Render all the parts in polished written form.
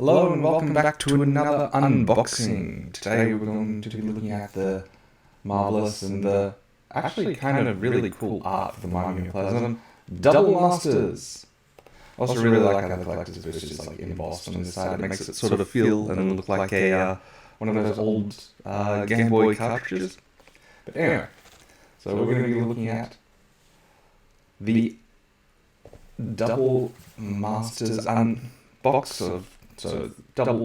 Hello and welcome back to another unboxing. Today we're going to be looking at the marvelous and the actually kind of really cool art for the Miami Pleasant Double Masters. I also really like how the collector's boost is like embossed on the side. It makes it sort of feel and look like a one of those old Game Boy cartridges. But anyway, so we're going to be looking at the Double Masters unbox of. So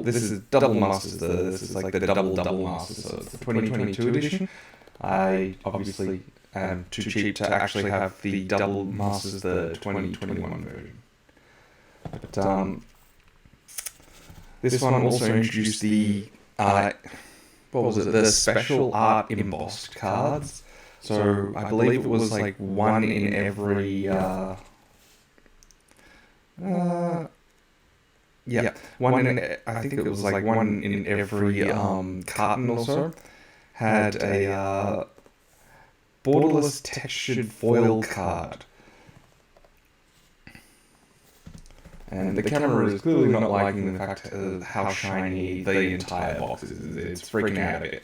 this is Double Masters. This is like the Double Masters. So it's the 2022 edition. I obviously am too cheap to actually have the Double Masters, the 2021 version. But this one also introduced the the special art embossed cards. So I believe it was like one in every. I think it was like one in every carton or so had a boarderless textured foil card. And the camera is clearly not liking the fact of how shiny the entire box is. It's freaking out a bit.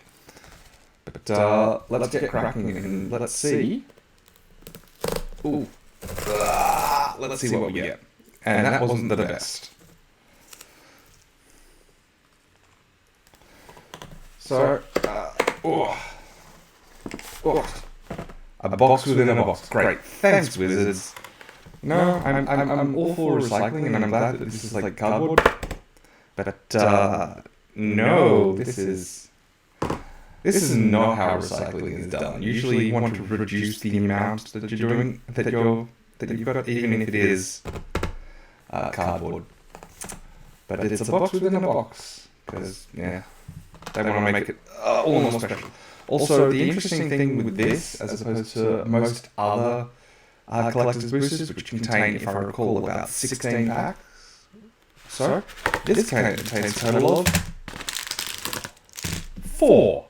But let's get cracking and let's see. Ooh. Let's see what we get. And that wasn't the best. So, a box within a box. Great. Thanks, Wizards. No, I'm all for recycling, and I'm glad that this is like cardboard. But no, this is not how recycling is done. Usually, you want to reduce the amount that you're doing, that you've got, even if it is cardboard. But it's a box within a box, because they want to make it all more special. Also, the interesting thing with this, as opposed to most other collector's boosters, which contain, if I recall, about 16 packs. So, this contains a total of 4.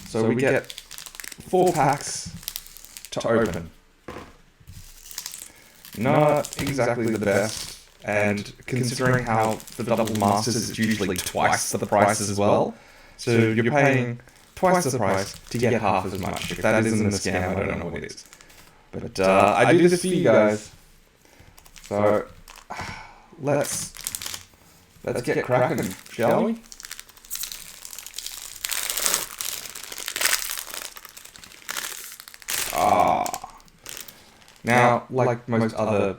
So we get 4 packs to open. Not exactly the best. And considering how the Double Masters is usually twice the price as well, so you're paying twice the price to get half as much. If that isn't a scam, I don't know what is. But I do this for you guys. So let's get cracking, shall we? Now, like most other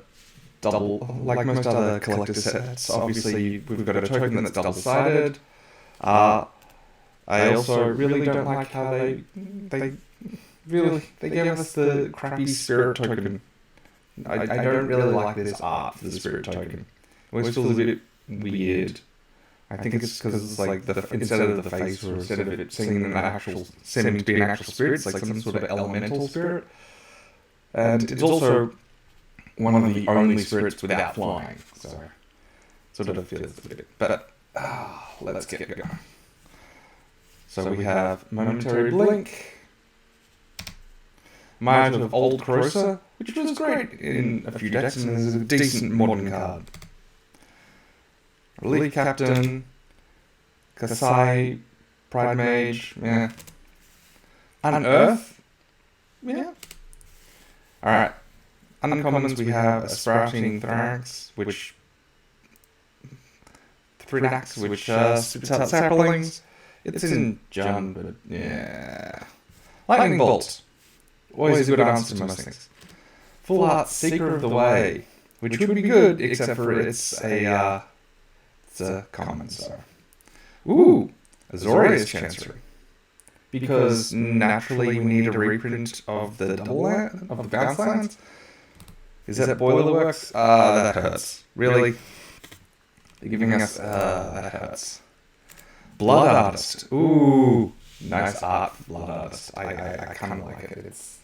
collector sets, obviously we've got a token that's double-sided. I also really don't like how they gave us the crappy spirit token. I don't really like this art for the spirit token. It always feels a bit weird. I think it's because it's like instead of the face, or instead of it seeming to be an actual spirit, it's like some sort of elemental spirit. And it's also one of the only spirits without flying, so sort of feels a bit. But let's get going. So we have Momentary Blink, Might of Old Crosser, which was great in a few decks, and is a decent modern card. Relief Captain, Kasai, Pride Mage, Unearth, Alright. Uncommons, we have a Sprouting Thrax, which spits out saplings. It's in Jund, but Lightning Bolt, always a good answer to most things. Full Art Seeker of the Way, which would be good, except for it's a common, so. Ooh, Azorius Chancery. Because naturally we need a reprint of the bounce lands. Is that Boilerworks? That hurts. Really? They're giving us... that hurts. Blood Artist. Ooh. Nice art for Blood Artist. I kind of like it. It's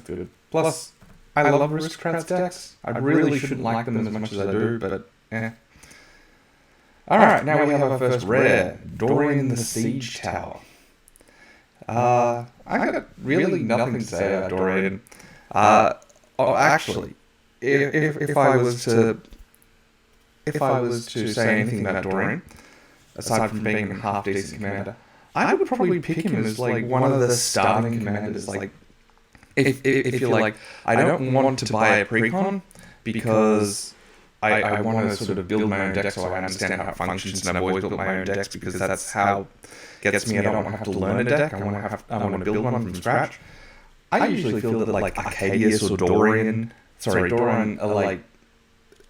good. Plus, I love Aristocrats decks. I really shouldn't like them as much as I do, but Alright, now we have our first rare. Dorian the Siege Tower. I got really nothing to say about Dorian. Actually, if I was to say anything about Dorian, aside from being a half decent commander, I would probably pick him as like one of the starting commanders. Like, if you're like, I don't want to buy a precon because I want to sort of build my own deck so I understand how it functions, and I've always built my own decks because that's how it gets me. I don't want to have to learn a deck. I want to build one from scratch. I usually feel that like Arcadius or Dorian are like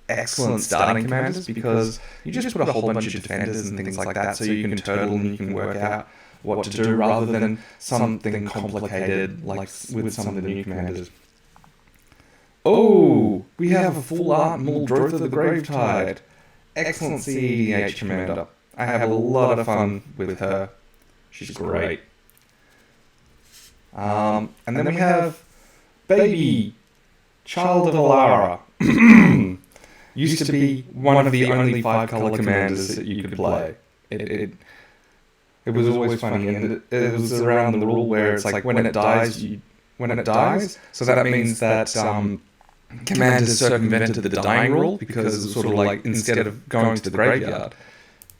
excellent starting commanders because you just put a whole bunch of defenders and things like that, so you can turtle and you can work out what to do rather than something complicated like with some of the new commanders. Oh, we have a full art Muldrotha the Gravetide. Excellent CEDH commander. I have a lot of fun with her. She's great. And then we have Baby, Child of Alara. Used to be one of the only 5-color commanders that you could play. It was always funny, and it was around the rule where it's like when it dies, so that means that commanders circumvented the dying rule because it was sort of like instead of going to the graveyard,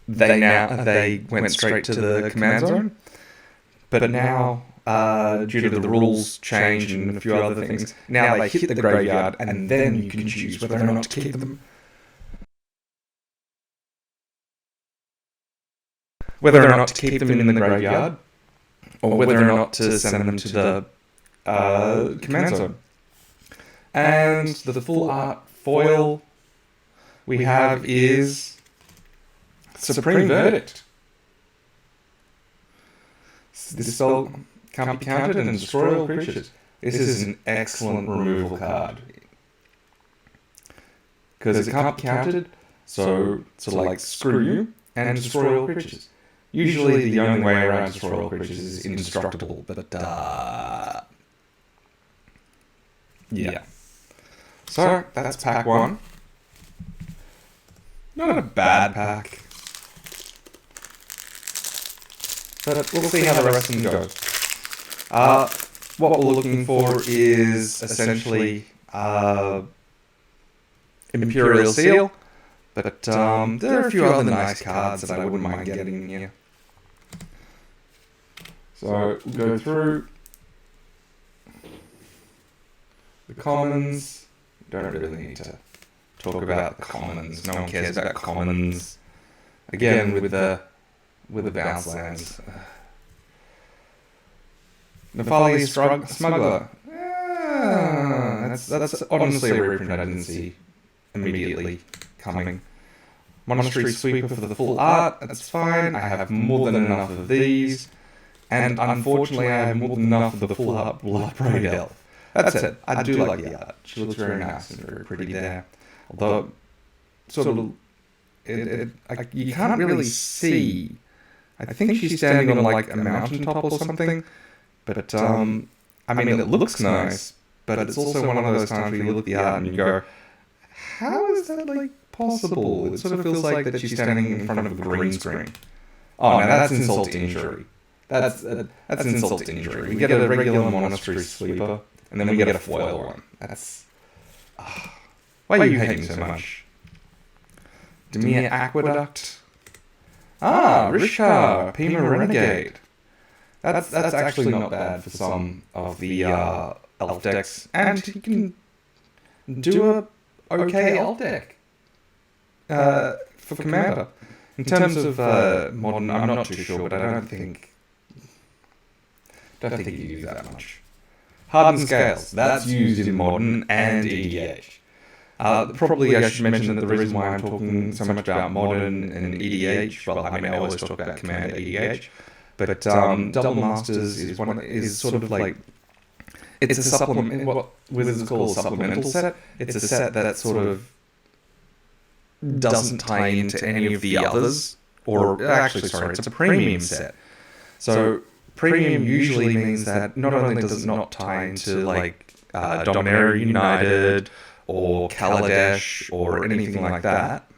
they went straight to the command zone. But now, due to the rules change and a few other things, now they hit the graveyard and then you can choose whether or not to keep them. Whether or not to keep them in the graveyard, or whether or not to send them to the command zone. And the full art foil we have is Supreme Verdict. This spell can't be countered and destroy all creatures. This is an excellent removal card. Because it can't be countered, so like screw you and destroy all creatures. Usually the only way around destroy all creatures is indestructible, but yeah. So that's pack 1. Not a bad pack. But we'll see how the rest of them goes. What we're looking for is essentially Imperial Seal, but there are a few other nice cards that I wouldn't mind getting in here. So we'll go through the commons. Don't really need to talk about the commons. No one cares about commons. Again, with the bounce lands. Nephalia's Smuggler. That's honestly a reprint I didn't see immediately coming. Monastery Sweeper for the full art. That's fine. I have more than enough of these. And unfortunately, I have more than enough of the full art Blood Braid Elf. That's it. I do like the art. She looks very nice and very pretty there. Although, sort of, you can't really see. I think she's standing on like a mountaintop or something. But, I mean, it looks nice, but it's also one of those times where you look at the art and you go, how is that, like, possible? It sort of feels like that she's standing in front of a green screen. Oh, no, that's insult to injury. That's insult to injury. We get a regular Monastery Sweeper, and then we get a foil one. That's... why are you hating so much? Demir Aqueduct. Rishkar, Pima Renegade. That's actually not bad for some of the elf decks, and you can do a okay elf deck for Commander. In terms of modern, I'm not too sure, but I don't think you use that much. Hardened Scales, that's used in modern and EDH. Probably I should mention that the reason why I'm talking so much about modern and EDH, well, I mean, I always talk about Commander EDH, but Double Masters is sort of like, it's a supplement, what Wizards call a supplemental set. It's a set that sort of doesn't tie into any of the others, or actually, sorry, it's a premium set. So premium usually means that not only does it not tie into like Dominaria United or Kaladesh or anything like that,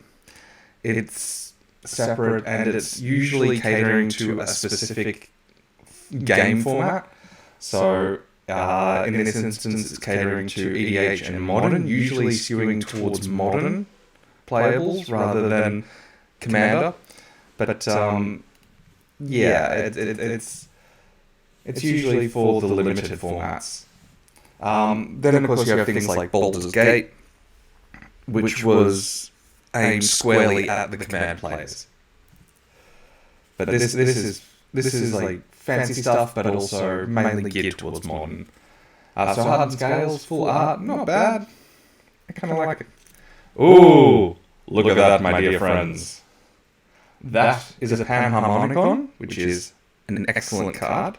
it's separate and it's usually catering to a specific game format. So In this instance, it's catering to EDH and modern, usually skewing towards modern playables rather than Commander. But yeah, it's usually for the limited formats. Then of course you have things like Baldur's Gate, which was aimed squarely at the command players. But this is like fancy stuff, but also mainly geared towards modern. So Hardened Scales, full art, not bad. I kind of like it. Ooh, look at that, my dear friends. That is a Panharmonicon, which is an excellent card,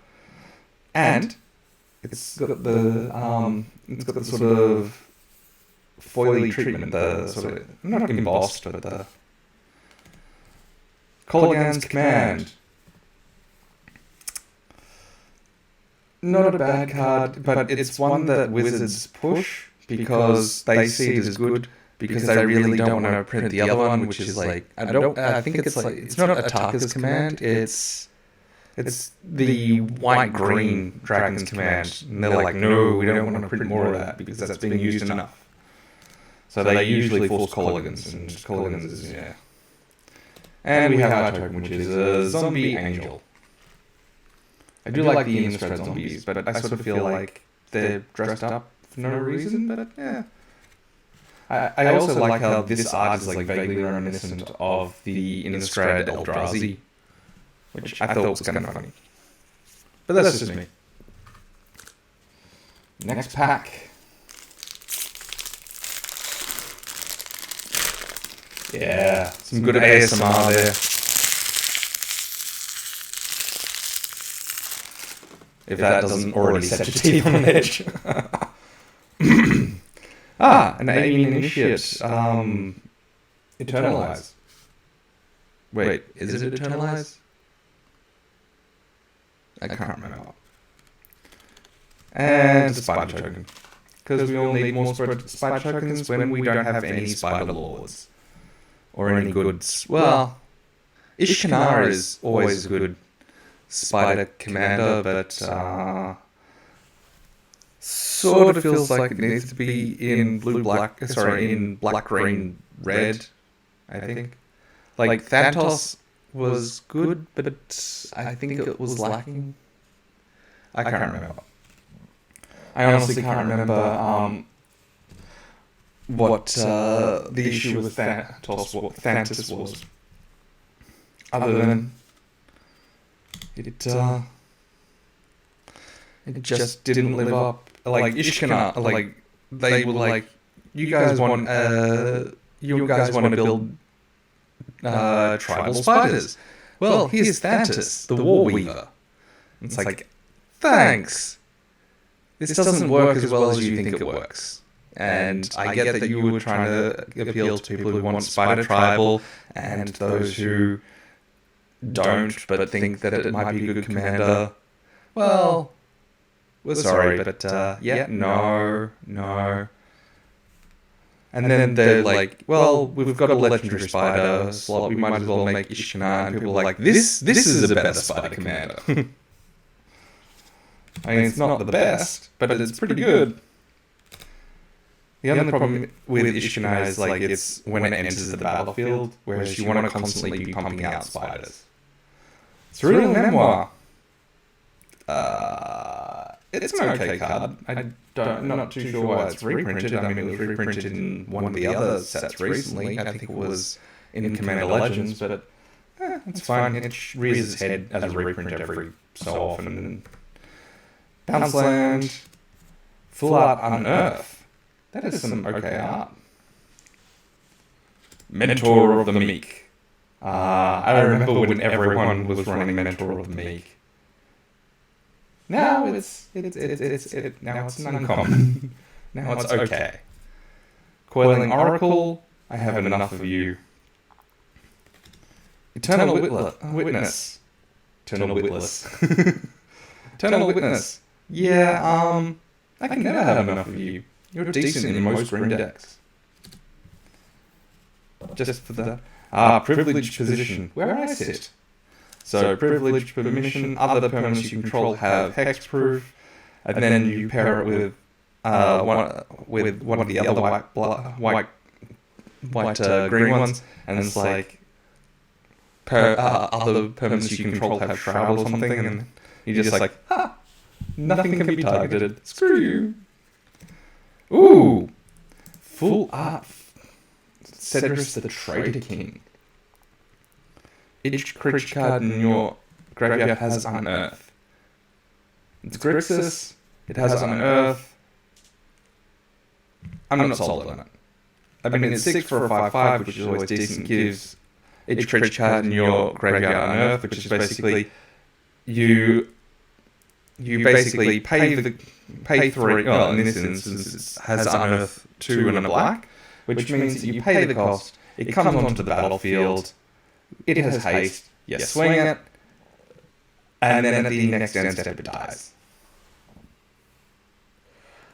and it's got the sort of foily treatment, the sort of not embossed, but the Kolaghan's Command. Not a bad card, but it's one that Wizards push because they see it as good. Because they really don't want to print the other one, which is like I think it's like it's not Ataka's Command, it's the white-green Dragon's Command, and they're like, no, we don't want to print more of that because that's being used enough. So they usually force Kolaghan's, and Kolaghan's is And we have our token, which is a zombie angel. I do like the Innistrad zombies, but I sort of feel like they're dressed up for no reason. But yeah. I also like how this art is like vaguely reminiscent of the Innistrad Eldrazi, which I thought was kind of funny. But that's just me. Next pack. Yeah, some good ASMR there. If that doesn't already set your teeth on edge. An Alien Initiate, Eternalize. Wait, is it Eternalize? I can't remember. And the Spider Token. Because we all need more Spider Tokens when we don't have any Spider Lords. Or any goods. Well, Ishkanar is always a good Spider Commander, but sort of feels like it needs to be in in black, green, red, I think. Like Thanatos was good, but I think it was lacking. I can't remember. I honestly can't remember what the issue with Thanatos was. Other than it just didn't live up. Like Ishkanar, like they were like, you guys want to build tribal spiders. Well, here's Thanatos, the War Weaver. It's like, thanks. This doesn't work as well as you think it works. And I get that you were trying to appeal to people who want spider tribal and those who don't but think that it might be a good commander. Well, we're sorry, but no. And then they're like, well, we've got a legendary spider slot, we might as well make Ishkanar, and people are like, this is a better spider commander. I mean, it's not the best, but it's pretty good. The only problem with Ishkanar is like it's when it enters the battlefield, whereas you want to constantly be pumping out spiders. Cerulean Memoir. It's an okay card. I'm not too sure why it's reprinted. I mean, it was reprinted in one of the other sets recently. I think it was in Commander Legends, but it's fine. It rears its head as a reprint every so often. Bounce Land. Full Art Unearth. That is some okay art. Mentor of the Meek. I remember when everyone was running Mentor of the Meek. Now it's an uncommon. Now it's okay. Coiling Oracle. I have enough of you. Eternal Witness. Eternal Witless. Eternal Witness. Yeah, I can never have enough of you. You're decent in most green decks. Just for the privileged position, where I sit. So privileged permission, other permanents you control have hexproof. and then you pair it with one of the other green ones, and it's like other permanents you control have shroud or something, and you're just like, ha, nothing can be targeted. Screw you. Ooh, full art. Cedrus the Trader King. Each creature card in your graveyard has Unearth. It's Grixis. It has Unearth. I'm not sold on it. I mean, it's 6 for a 5/5, which is always decent. Gives each creature card in your graveyard Unearth, which is basically you basically pay 3. Well, in this instance, it has Unearth 2 and a black, which means that you pay the cost. It comes onto the battlefield. It has haste. You swing it, and then at the next end step, it dies.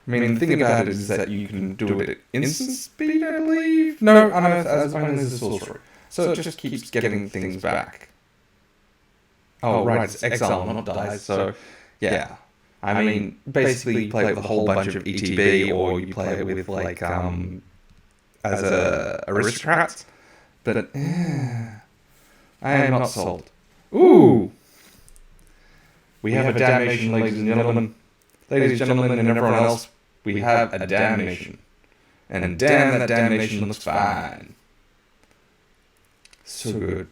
I mean, the thing about it is that you can do it at instant speed, I believe. No, Unearth as only as a sorcery. So it just keeps getting things back. Oh, right, it's exile, not dies. So, yeah. I mean, basically you play it with a whole bunch of ETB, or you play it with, like, as a aristocrat. But I am not sold. Ooh! We have a damnation, ladies and gentlemen. Ladies and gentlemen, and everyone else, we have a damnation. And damn, that damnation looks fine. So good.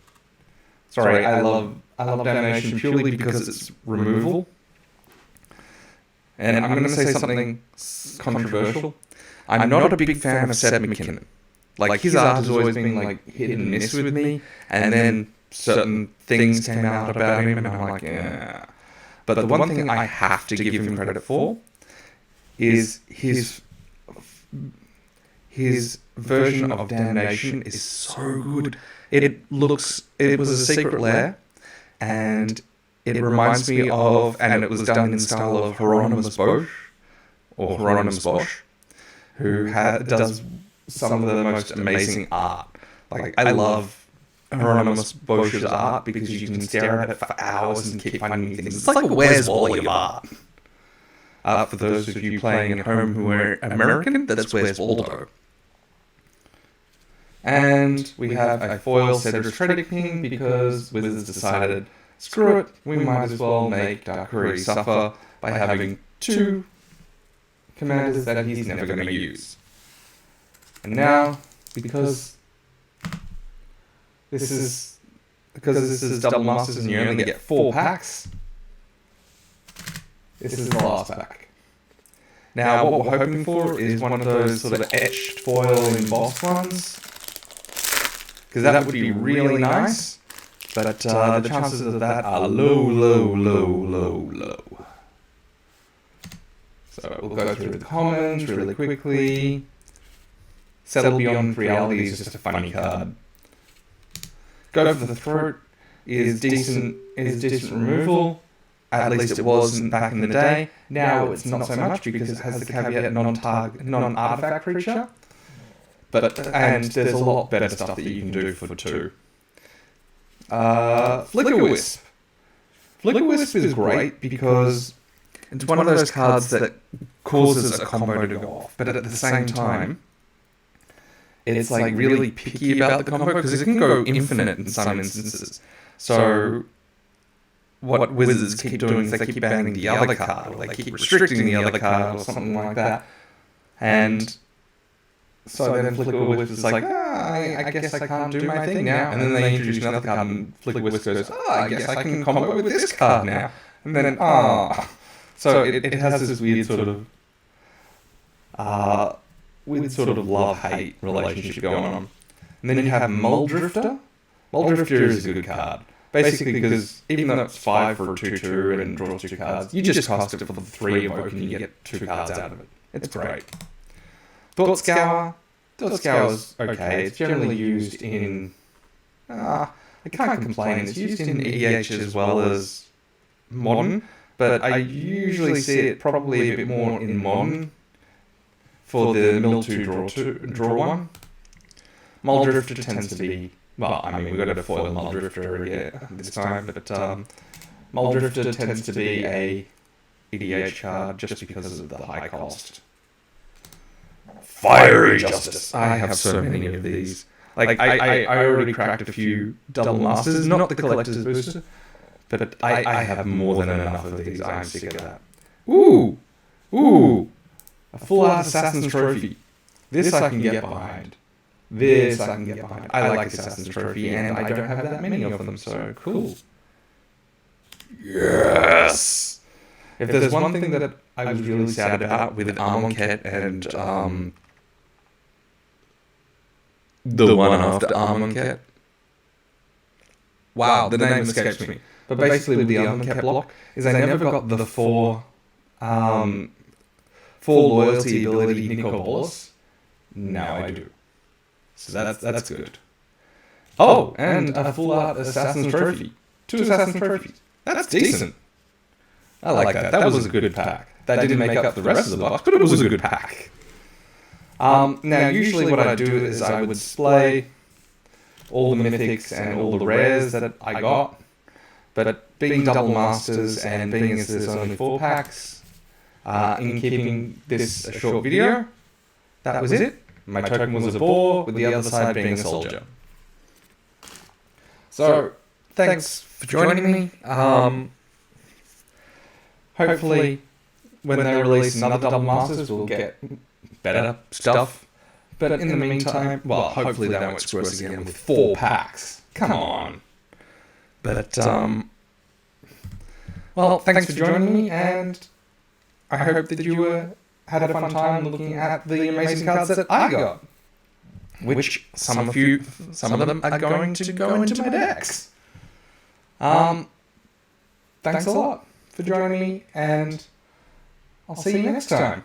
Sorry, I love damnation purely because it's removal. And I'm going to say something controversial. I'm not a big fan of Seb McKinnon. Like, his art has always been, like, hit and miss with me, and then certain things came out about him, and I'm like, yeah. But the one thing I have to give him credit for is his version of Damnation is so good. It was a secret lair, and it reminds me of, and it was done in the style of Hieronymus Bosch, who does some of the most amazing art. Like, I love Hieronymus Bosch's art because you can stare at it for hours and keep finding new things. It's like a Where's Wally of art. For those of you playing at home who are American, that's Where's Waldo. And we have a foil Cedrus Trader King because Wizards decided, screw it, we might as well make Darkrai suffer by having 2 commanders that he's never going to use. And now, because this is Double Masters and you only get 4 packs, this is the last pack. Now, what we're hoping for is one of those sort of etched foil embossed ones, because that would be really nice, but the chances of that are low. So we'll go through the commons really quickly. Settle Beyond Reality is just a funny card. Go for the Throat is decent removal. At least it was back in the day. Now it's not so much because it has the caveat non-artifact creature. And there's a lot better stuff that you can do for 2. Flicker Wisp. Flicker Wisp is great because it's one of those cards that causes a combo to go off, but at the same time, it's like really picky about the combo because it can go infinite in some instances. So what Wizards keep doing is they keep banning the other card, or they keep restricting the other card, or something like that. And so then Flicker Wisp is like, I guess I can't do my thing now. And then they introduce another card, and Flicker Wisp goes, I guess I can combo with this card now. And then, So it has this weird sort of love-hate relationship going on. And then you have Muldrifter. Muldrifter is a good card. Basically because even though it's 5 for a 2/2 and draws 2 cards, you just cast it for the 3 evoke and you get 2 cards out of it. It's great. Thought Scour is okay. It's generally used in... I can't complain. It's used in EDH as well as Modern, but I usually see it probably a bit more in Modern for the mill 2 draw 1. Muldrifter tends to be... Well, I mean, we've got a foil Muldrifter this time, but Muldrifter tends to be a EDH card just because of the high cost. Fiery Justice. I have so many of these. Like, I already cracked a few Double Masters, not the Collector's Booster, but I have more than enough of these. I'm sick of that. Ooh! A full art Assassin's Trophy. This I can get behind. I like the Assassin's Trophy, and I don't have that many of them, so cool. Yes! If there's one thing that I was really sad about with Armonkhet and the one after Armonkhet. Wow, the name escapes me. But basically with the Armonkhet block is I never got the four loyalty ability Nicol Bolas. Now I do. So that's good. Oh, and a full art Assassin's Trophy. 2 Assassin's Trophies. That's decent. I like that. That was a good pack. That didn't make up the rest of the box, but it was a good pack. Now, usually what I do is I would display all the mythics and all the rares that I got. But being Double Masters and being as there's only 4 packs, in keeping this a short video, that was it. My token was a boar, with the other side being a soldier. So, thanks for joining me. Hopefully, when they release another Double Masters, we'll get better stuff. But in the meantime, well, hopefully they won't screw us again with 4 packs. Come on. But, well, thanks for joining me, and I hope that you had a fun time looking at the amazing cards that I got. Which some of them are going to go into my decks. Thanks a lot for joining me, and I'll see you next time.